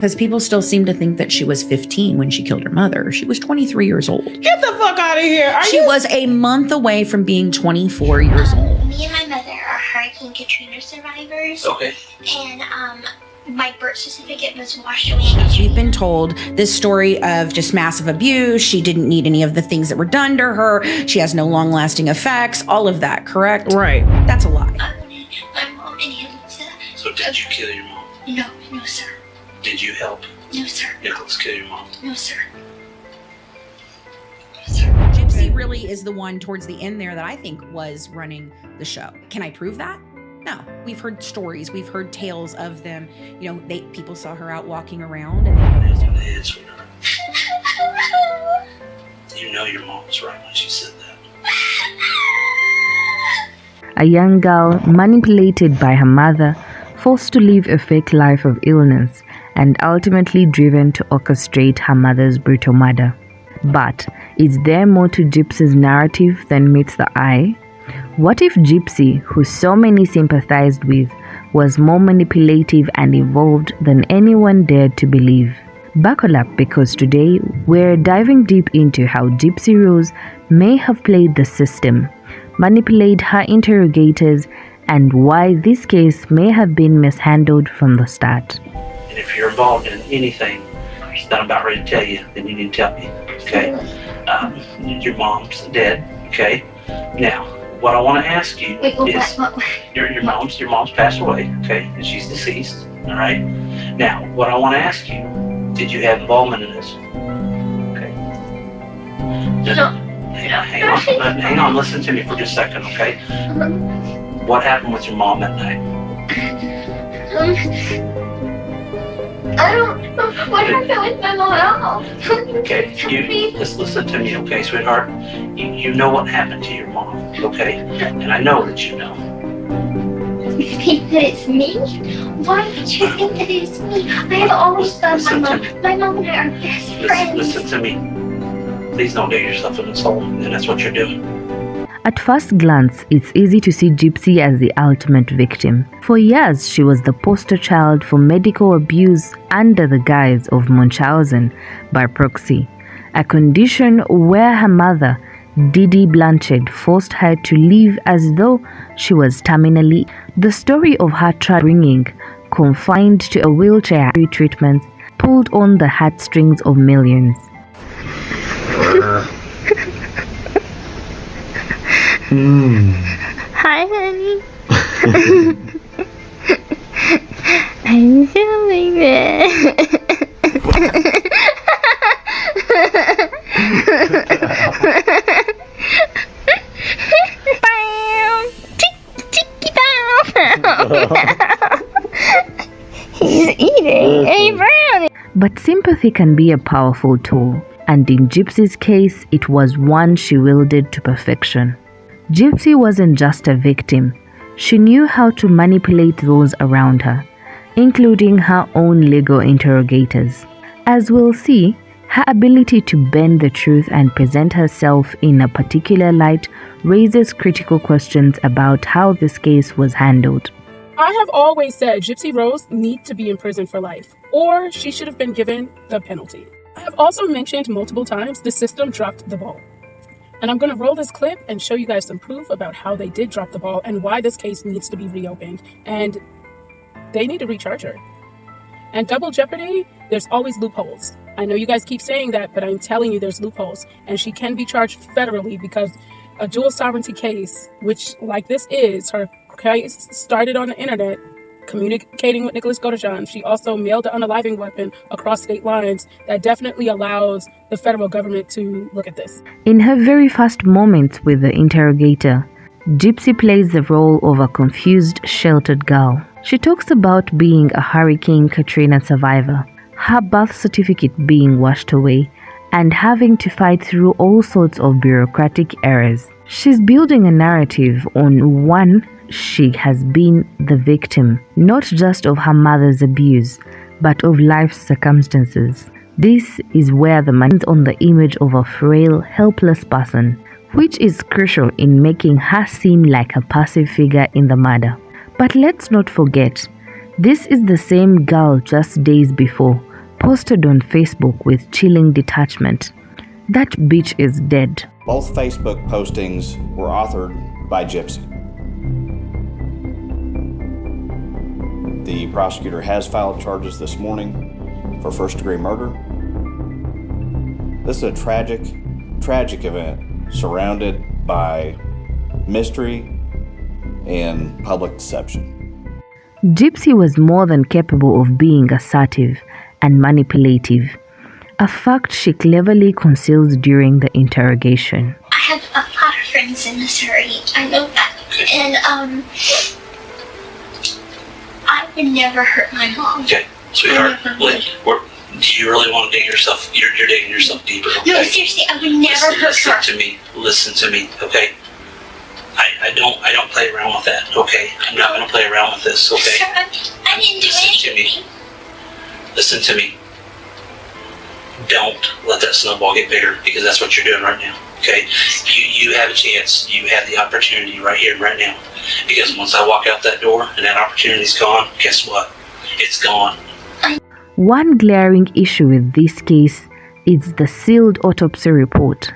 Because people still seem to think that she was 15 when she killed her mother. She was 23 years old. Get the fuck out of here. She was a month away from being 24 years old. Me and my mother are Hurricane Katrina survivors. Okay. And my birth certificate was washed away. We've been told this story of just massive abuse. She didn't need any of the things that were done to her. She has no long-lasting effects. All of that, correct? Right. That's a lie. My mom and him to... So did you kill your mom? No, sir. Did you help No, sir. Nicholas kill your mom? No, sir. Gypsy really is the one towards the end there that I think was running the show. Can I prove that? No. We've heard stories. We've heard tales of them. You know, people saw her out walking around and Nail on the head, sweetheart. You know your mom was right when she said that. A young girl manipulated by her mother, forced to live a fake life of illness, and ultimately driven to orchestrate her mother's brutal murder. But is there more to Gypsy's narrative than meets the eye? What if Gypsy, who so many sympathized with, was more manipulative and evolved than anyone dared to believe? Buckle up, because today we're diving deep into how Gypsy Rose may have played the system, manipulated her interrogators, and why this case may have been mishandled from the start. And if you're involved in anything that I'm about ready to tell you, then you need to tell me, okay? Your mom's dead, okay? Now, what I want to ask you is, your mom's passed away, okay? And she's deceased, all right? Now, what I want to ask you, did you have involvement in this? Okay? Hang on, listen to me for just a second, okay? What happened with your mom that night? I don't know what happened with my mom. Okay, just listen to me, okay, sweetheart? You know what happened to your mom, okay? And I know that you know. You think that it's me? Why would you think that it's me? I have always thought my mom. My mom and I are best friends. Listen to me. Please don't dig yourself in this hole, and that's what you're doing. At first glance, it's easy to see Gypsy as the ultimate victim. For years, she was the poster child for medical abuse under the guise of Munchausen by proxy, a condition where her mother, Didi Blanchard, forced her to live as though she was terminally. The story of her bringing, confined to a wheelchair treatment, pulled on the heartstrings of millions. Hi, honey. I'm feeling it. He's eating a brownie. But sympathy can be a powerful tool, and in Gypsy's case, it was one she wielded to perfection. Gypsy wasn't just a victim. She knew how to manipulate those around her, including her own legal interrogators. As we'll see, her ability to bend the truth and present herself in a particular light raises critical questions about how this case was handled. I have always said Gypsy Rose needs to be in prison for life, or she should have been given the penalty. I have also mentioned multiple times the system dropped the ball. And I'm going to roll this clip and show you guys some proof about how they did drop the ball and why this case needs to be reopened. And they need to recharge her. And double jeopardy, there's always loopholes. I know you guys keep saying that, but I'm telling you there's loopholes. And she can be charged federally because a dual sovereignty case, which like this is, her case started on the internet, communicating with Nicholas Godejohn. She also mailed the unaliving weapon across state lines. That definitely allows the federal government to look at this. In her very first moments with the interrogator, Gypsy plays the role of a confused, sheltered girl. She talks about being a Hurricane Katrina survivor, her birth certificate being washed away, and having to fight through all sorts of bureaucratic errors. She's building a narrative on one she has been the victim, not just of her mother's abuse, but of life's circumstances. This is where the man is on the image of a frail, helpless person, which is crucial in making her seem like a passive figure in the murder. But let's not forget, this is the same girl just days before posted on Facebook with chilling detachment. That bitch is dead. Both Facebook postings were authored by Gypsy. The prosecutor has filed charges this morning for first-degree murder. This is a tragic event surrounded by mystery and public deception. Gypsy was more than capable of being assertive and manipulative, a fact she cleverly concealed during the interrogation. I have a lot of friends in Missouri. I know that. And, I would never hurt my mom. Okay, sweetheart, do you really want to dig yourself? You're digging yourself deeper. Okay? No, seriously, I would never hurt her. Listen to me, okay? I don't play around with that, okay? I'm not gonna play around with this, okay? Sir, I didn't do anything. Listen to me. Don't let that snowball get bigger, because that's what you're doing right now, okay? You have a chance. You have the opportunity right here and right now. Because once I walk out that door and that opportunity's gone, guess what? It's gone. One glaring issue with this case is the sealed autopsy report.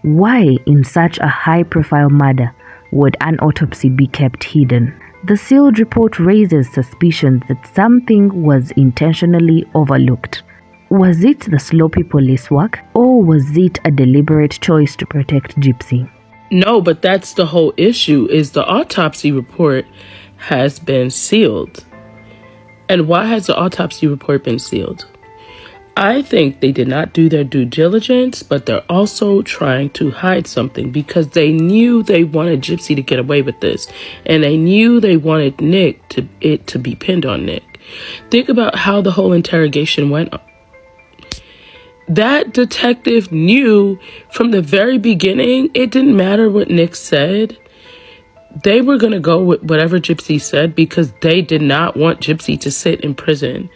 Why, in such a high-profile murder, would an autopsy be kept hidden? The sealed report raises suspicions that something was intentionally overlooked. Was it the sloppy police work, or was it a deliberate choice to protect Gypsy? No, but that's the whole issue, is the autopsy report has been sealed. And why has the autopsy report been sealed? I think they did not do their due diligence, but they're also trying to hide something because they knew they wanted Gypsy to get away with this. And they knew they wanted it to be pinned on Nick. Think about how the whole interrogation went. That detective knew from the very beginning, it didn't matter what Nick said. They were going to go with whatever Gypsy said because they did not want Gypsy to sit in prison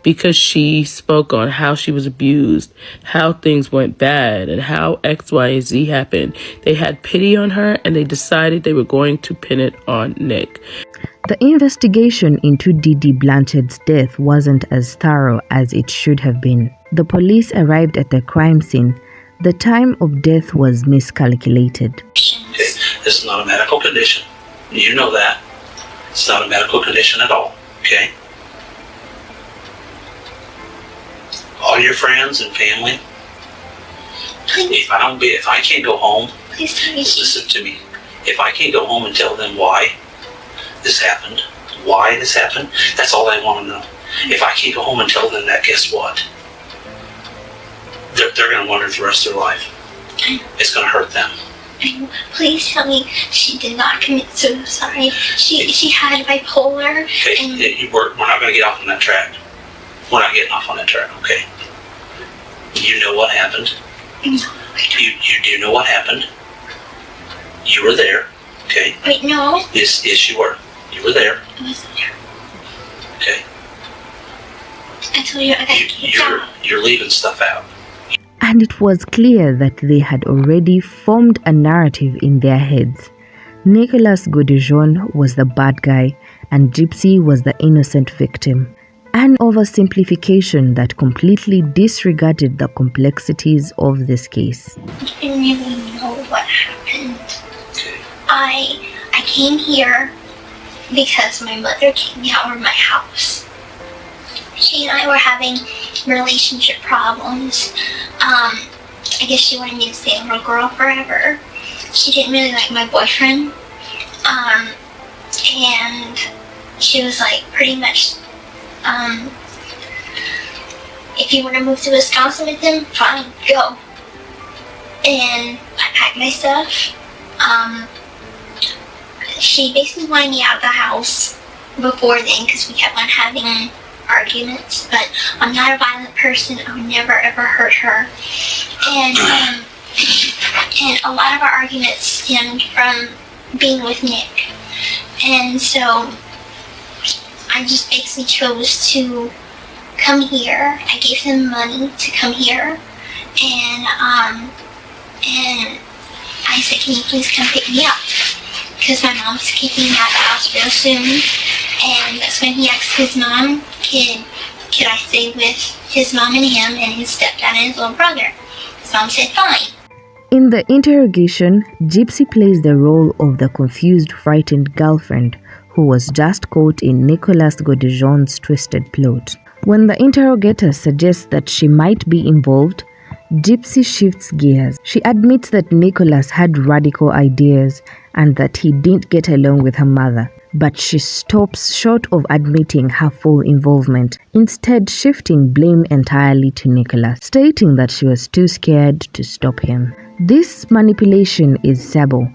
because she spoke on how she was abused, how things went bad, and how X, Y, and Z happened. They had pity on her, and they decided they were going to pin it on Nick. The investigation into Dee Blanchard's death wasn't as thorough as it should have been. The police arrived at the crime scene. The time of death was miscalculated. Okay, this is not a medical condition. You know that. It's not a medical condition at all, okay? All your friends and family, if I can't go home, Please tell me. listen to me. If I can't go home and tell them why this happened, that's all I want to know. If I can't go home and tell them that, guess what? They're going to wonder the rest of their life. It's going to hurt them. Please tell me she did not commit suicide. She had bipolar. Okay, we're not going to get off on that track. We're not getting off on that track, okay? You know what happened. No. You do know what happened. You were there, okay? Wait, no. Yes, you were. You were there. I wasn't there. Okay. I told you I got kicked out. You're leaving stuff out. And it was clear that they had already formed a narrative in their heads. Nicolas Godijon was the bad guy and Gypsy was the innocent victim. An oversimplification that completely disregarded the complexities of this case. I didn't really know what happened. Okay. I came here because my mother kicked me out of my house. She and I were having relationship problems. I guess she wanted me to stay a little girl forever. She didn't really like my boyfriend. And she was like pretty much, if you want to move to Wisconsin with him, fine, go. And I packed my stuff. She basically wanted me out of the house before then because we kept on having arguments, but I'm not a violent person. I would never ever hurt her. And a lot of our arguments stemmed from being with Nick. And so I just basically chose to come here. I gave him money to come here. And I said, can you please come pick me up? Because my mom's kicking me out of the house real soon. And that's when he asked his mom, can could I stay with his mom and him and his stepdad and his little brother? His mom said fine. In the interrogation, Gypsy plays the role of the confused, frightened girlfriend who was just caught in Nicolas Godejean's twisted plot. When the interrogator suggests that she might be involved, Gypsy shifts gears. She admits that Nicolas had radical ideas and that he didn't get along with her mother, but she stops short of admitting her full involvement, instead shifting blame entirely to Nicolas, stating that she was too scared to stop him. This manipulation is subtle,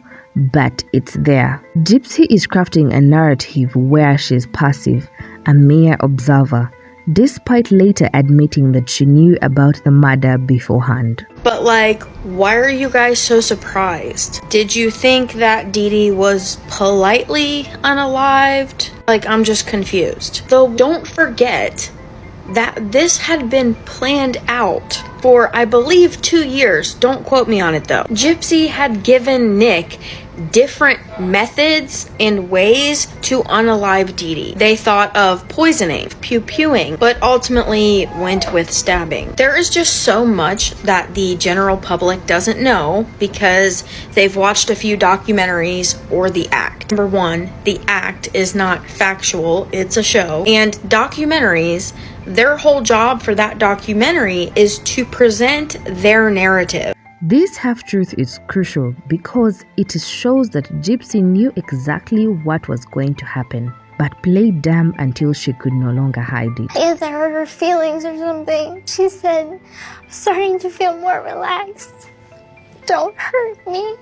but it's there. Gypsy is crafting a narrative where she's passive, a mere observer, despite later admitting that she knew about the murder beforehand. But why are you guys so surprised? Did you think that Dee Dee was politely unalived? I'm just confused. Though don't forget that this had been planned out for, I believe, 2 years. Don't quote me on it though. Gypsy had given Nick different methods and ways to unalive Dee Dee. They thought of poisoning, pew-pewing, but ultimately went with stabbing. There is just so much that the general public doesn't know because they've watched a few documentaries or The Act. Number one, The Act is not factual, it's a show. And documentaries, their whole job for that documentary is to present their narrative. This half-truth is crucial because it shows that Gypsy knew exactly what was going to happen, but played dumb until she could no longer hide it. I guess I hurt her feelings or something. She said, I'm starting to feel more relaxed. Don't hurt me.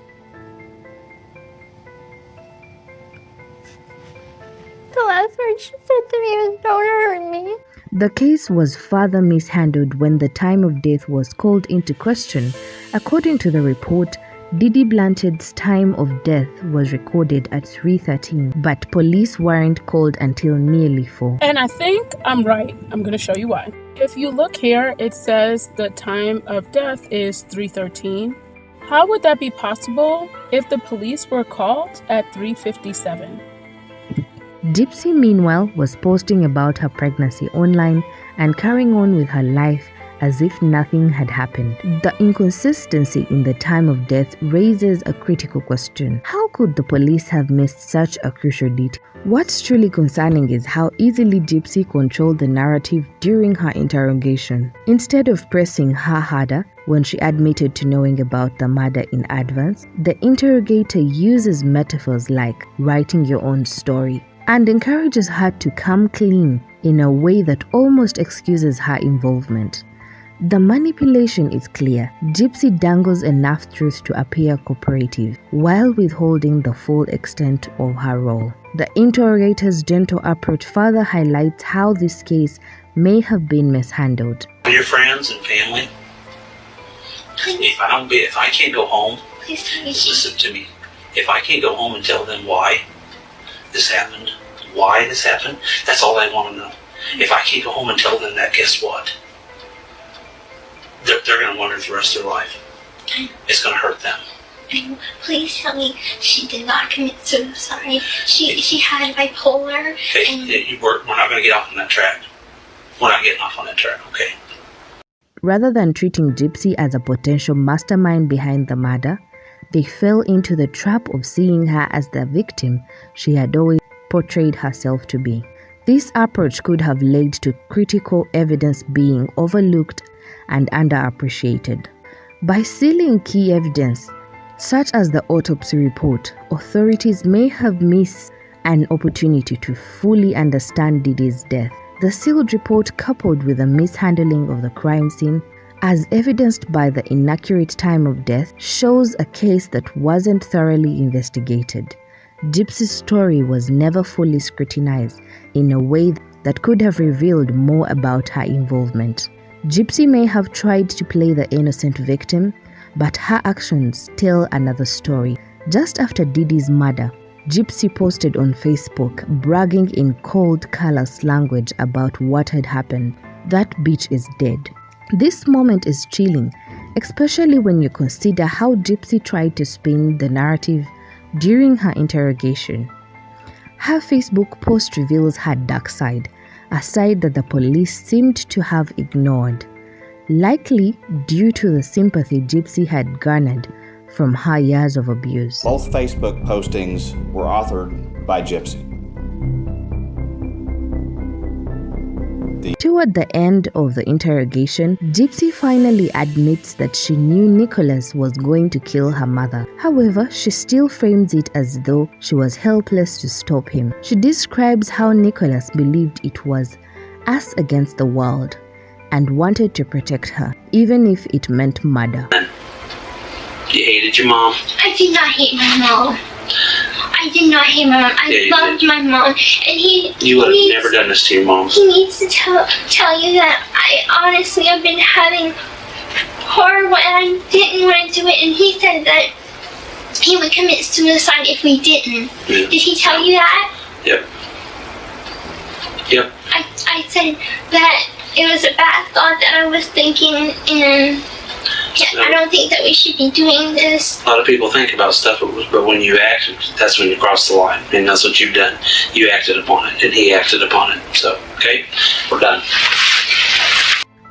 The last word she said to me was, don't hurt me. The case was further mishandled when the time of death was called into question. According to the report, Dee Dee Blanchard's time of death was recorded at 3:13, but police weren't called until nearly 4. And I think I'm right. I'm going to show you why. If you look here, it says the time of death is 3:13. How would that be possible if the police were called at 3:57? Gypsy, meanwhile, was posting about her pregnancy online and carrying on with her life as if nothing had happened. The inconsistency in the time of death raises a critical question. How could the police have missed such a crucial detail? What's truly concerning is how easily Gypsy controlled the narrative during her interrogation. Instead of pressing her harder when she admitted to knowing about the murder in advance, the interrogator uses metaphors like writing your own story and encourages her to come clean in a way that almost excuses her involvement. The manipulation is clear. Gypsy dangles enough truth to appear cooperative, while withholding the full extent of her role. The interrogator's gentle approach further highlights how this case may have been mishandled. Your friends and family, if I can't go home, Please tell me. listen to me. If I can't go home and tell them why this happened, that's all I want to know. If I can't go home and tell them that, guess what? They're going to wonder the rest of their life. It's going to hurt them. Please tell me she did not commit suicide. She had bipolar. Hey, we're not going to get off on that track. We're not getting off on that track, okay? Rather than treating Gypsy as a potential mastermind behind the murder, they fell into the trap of seeing her as the victim she had always portrayed herself to be. This approach could have led to critical evidence being overlooked and underappreciated. By sealing key evidence, such as the autopsy report, authorities may have missed an opportunity to fully understand Dee Dee's death. The sealed report, coupled with the mishandling of the crime scene, as evidenced by the inaccurate time of death, shows a case that wasn't thoroughly investigated. Gypsy's story was never fully scrutinized in a way that could have revealed more about her involvement. Gypsy may have tried to play the innocent victim, but her actions tell another story. Just after Dee Dee's murder, Gypsy posted on Facebook bragging in cold, callous language about what had happened. That bitch is dead. This moment is chilling, especially when you consider how Gypsy tried to spin the narrative during her interrogation. Her Facebook post reveals her dark side, a side that the police seemed to have ignored, likely due to the sympathy Gypsy had garnered from her years of abuse. Both Facebook postings were authored by Gypsy. Toward the end of the interrogation, Gypsy finally admits that she knew Nicholas was going to kill her mother. However, she still frames it as though she was helpless to stop him. She describes how Nicholas believed it was us against the world and wanted to protect her, even if it meant murder. You hated your mom? I did not hate my mom. I did not hate my mom. I loved my mom. And you would have never done this to your mom. He needs to tell you that I honestly have been having horrible, and I didn't want to do it. And he said that he would commit suicide if we didn't. Yeah. Did he tell you that? Yep. Yep. I said that it was a bad thought that I was thinking, and I don't think that we should be doing this. A lot of people think about stuff, but when you act, that's when you cross the line. And that's what you've done. You acted upon it, and he acted upon it. So, okay, we're done.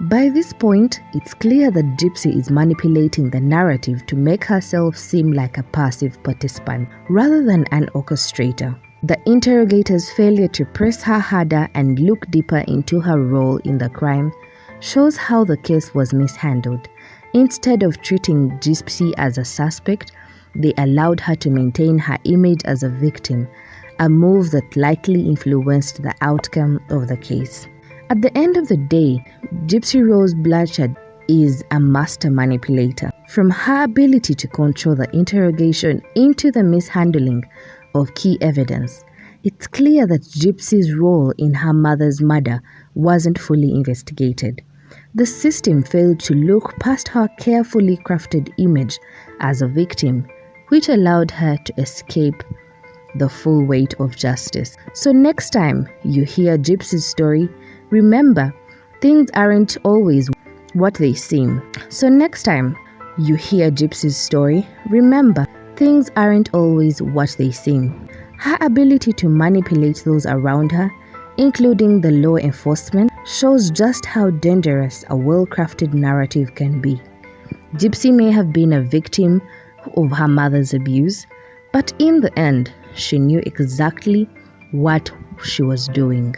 By this point, it's clear that Gypsy is manipulating the narrative to make herself seem like a passive participant rather than an orchestrator. The interrogator's failure to press her harder and look deeper into her role in the crime shows how the case was mishandled. Instead of treating Gypsy as a suspect, they allowed her to maintain her image as a victim, a move that likely influenced the outcome of the case. At the end of the day, Gypsy Rose Blanchard is a master manipulator. From her ability to control the interrogation into the mishandling of key evidence, it's clear that Gypsy's role in her mother's murder wasn't fully investigated. The system failed to look past her carefully crafted image as a victim, which allowed her to escape the full weight of justice. So next time you hear Gypsy's story, remember, things aren't always what they seem. So next time you hear Gypsy's story, remember, things aren't always what they seem. Her ability to manipulate those around her, including the law enforcement, shows just how dangerous a well-crafted narrative can be. Gypsy may have been a victim of her mother's abuse, but in the end, she knew exactly what she was doing.